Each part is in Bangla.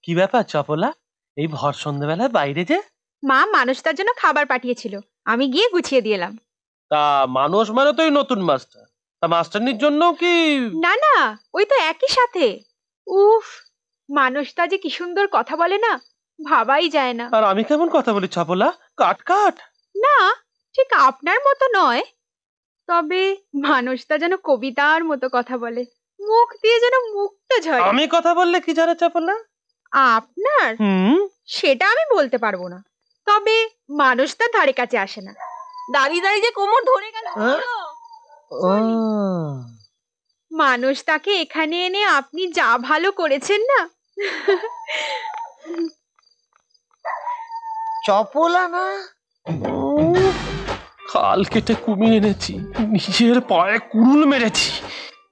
কি ব্যাপার চপলা, এই ভর সন্ধ্যাবেলায় বাইরে যে? মা মানুষ তার জন্য খাবার পাঠিয়েছিল, আমি গিয়ে গুছিয়ে দিয়ে এলাম। তা মানুষ মানে তো নতুন মাস্টার, তা মাস্টারনির জন্য কি? না না, ওই তো একই সাথে। উফ, মানুষটা যে কি সুন্দর কথা বলে না, ভাবাই যায় না। আর আমি কেমন কথা বলি চপলা? কাট কাট। না, ঠিক আপনার মতো নয়, তবে মানুষটা যেন কবিতার মতো কথা বলে, মুখ দিয়ে যেন মুক্তা ঝরে। আমি কথা বললে কি ঝরে চপলা? আপনার সেটা আমি বলতে পারবো না, তবে মানুষটার ধারে কাছে আসে না। দাঁড়িয়ে দাঁড়িয়ে যে কোমর ধরে গেল। মানুষ তাকে এখানে এনে আপনি যা ভালো করেছেন না। চপলা না, খাল কেটে কুমির এনেছি, নিজের পায়ে কুড়ুল মেরেছি।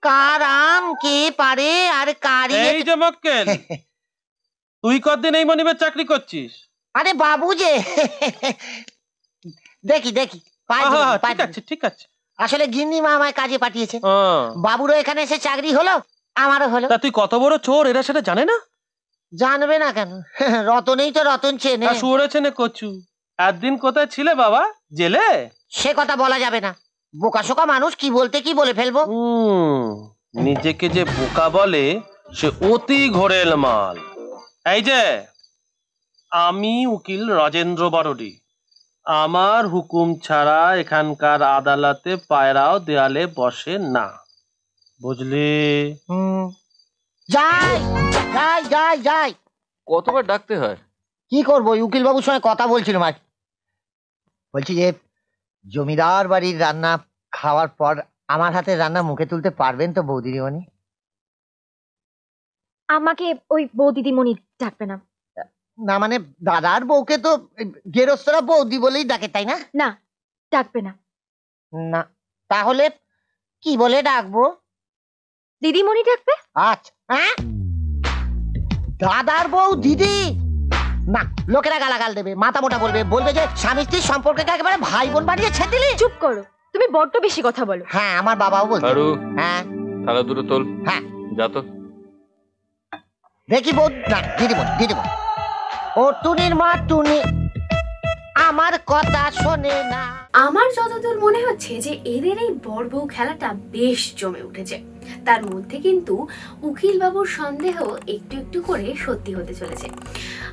কার আম কে পারে আর কারি। এই যে মক্কেল, তুই কতদিন এই মনিবের চাকরি করছিস? আরে বাবু যে দেখি দেখি ঠিক আছে ঠিক আছে। আসলে গিন্নি মা আমায় কাজে পাঠিয়েছে। বাবুরও এখানে এসে চাকরি হলো, আমারও হলো। তা তুই কত বড় চোর এরা সেটা জানে না? জানবে না কেন, রতনেই তো রতন চেনে। শুয়োরে চেনে কচু। একদিন কোথায় ছিলে বাবা? জেলে? সে কথা বলা যাবে না, বোকাশোকা মানুষ, কি বলতে কি বলে ফেলবো। নিজেকে যে বোকা বলে সে অতি ঘোরেল মাল। এই যে আমি উকিল রাজেন্দ্র বারডি, আমার হুকুম ছাড়া এখানকার আদালতে পায়রাও দেয়ালে বসে না, বুঝলি? যাই যাই যাই যাই। কতবার ডাকতে হয়? কি করবো, উকিল বাবুর সঙ্গে কথা বলছিলাম আজ। বলছি যে জমিদার বাড়ির রান্না খাওয়ার পর আমার হাতে রান্না মুখে তুলতে পারবেন তো বৌদিদিমণি? আমাকে ওই বৌদিদিমণি ডাকবে না। না মানে দাদার বউকে তো গেরস্তরা বৌদি বলেই ডাকে, তাই না? না, ডাকবে না। না তাহলে কি বলে ডাকবো? দিদিমণি ডাকবে। আচ্ছা, হ্যাঁ দাদার বউ দিদি না, লোকেরা গালাগাল দেবে, মাথা মোটা বলবে, বলবে যে স্বামী স্ত্রীর সম্পর্ককে একেবারে ভাই বোন বানিয়ে ছেড়ে দিলি। চুপ করো, তুমি বড্ড বেশি কথা বলো। হ্যাঁ আমার বাবাও বলতো। হ্যাঁ থালা দুটো তোল। হ্যাঁ যা তো। দেখি বউ না, দিদিমণি দিদিমণি, ও টুনির মা টুনি আমার কথা শোনে না। আমার যতদূর মনে হচ্ছে যে এদের এই বড় বউ খেলাটা বেশ জমে উঠেছে। তার মধ্যে কিন্তু উকিল বাবুর সন্দেহ একটু একটু করে সত্যি হতে চলেছে।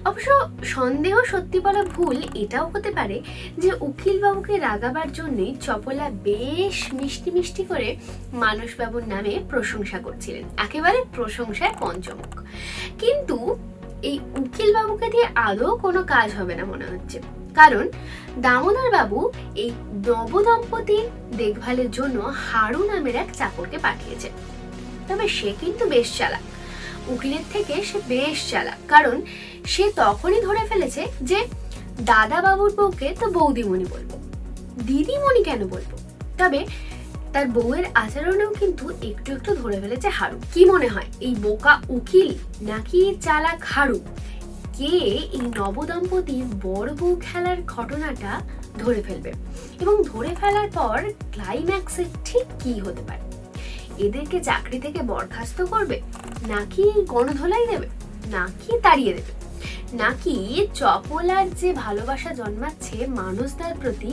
অবশ্য সন্দেহ সত্যি বলা ভুল, এটাও হতে পারে যে উকিল বাবুকে রাগাবার জন্যই চপলা বেশ মিষ্টি মিষ্টি করে মানুষ বাবুর নামে প্রশংসা করছিলেন, একেবারে প্রশংসায় পঞ্চমুখ। কিন্তু এই উকিল বাবুকে দিয়ে আদৌ কোনো কাজ হবে না মনে হচ্ছে, কারণ দামোদর বাবু এই নবদম্পতির দেখভালের জন্য হারু নামের এক চাকরকে পাঠিয়েছে। তবে সে কিন্তু বেশ চালাক, উকিলের থেকে সে বেশ চালাক, কারণ সে তখনই ধরে ফেলেছে যে দাদা বাবুর বউকে তো বৌদিমণি বলবো, দিদিমণি কেন বলবো। তবে তার বউয়ের আচরণেও কিন্তু একটু একটু ধরে ফেলেছে হারু। কি মনে হয়, এই বোকা উকিল নাকি চালাক হারু, কে এই নবদম্পতির বড় বউ খেলার ঘটনাটা ধরে ফেলবে এবং ধরে ফেলার পর ক্লাইম্যাক্সে ঠিক কি হতে পারে? এদেরকে চাকরি থেকে বরখাস্ত করবে, নাকি গণধোলাই দেবে, নাকি তাড়িয়ে দেবে, নাকি চপলার যে ভালোবাসা জন্মাচ্ছে মানুষদের প্রতি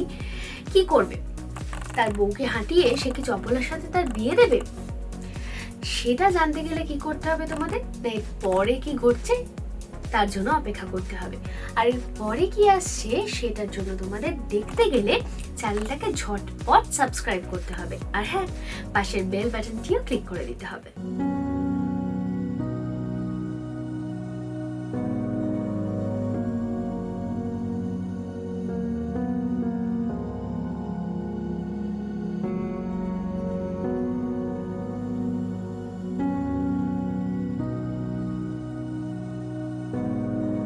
কি করবে? তার বউকে হাঁটিয়ে সে কি চপলার সাথে তার বিয়ে দেবে? সেটা জানতে গেলে কি করতে হবে তোমাদের? পরে কি ঘটছে তার জন্য অপেক্ষা করতে হবে, আর এর পরে কি আসছে সেটার জন্য তোমাদের দেখতে গেলে চ্যানেলটাকে ঝটপট সাবস্ক্রাইব করতে হবে, আর হ্যাঁ পাশের বেল বাটনটিও ক্লিক করে দিতে হবে।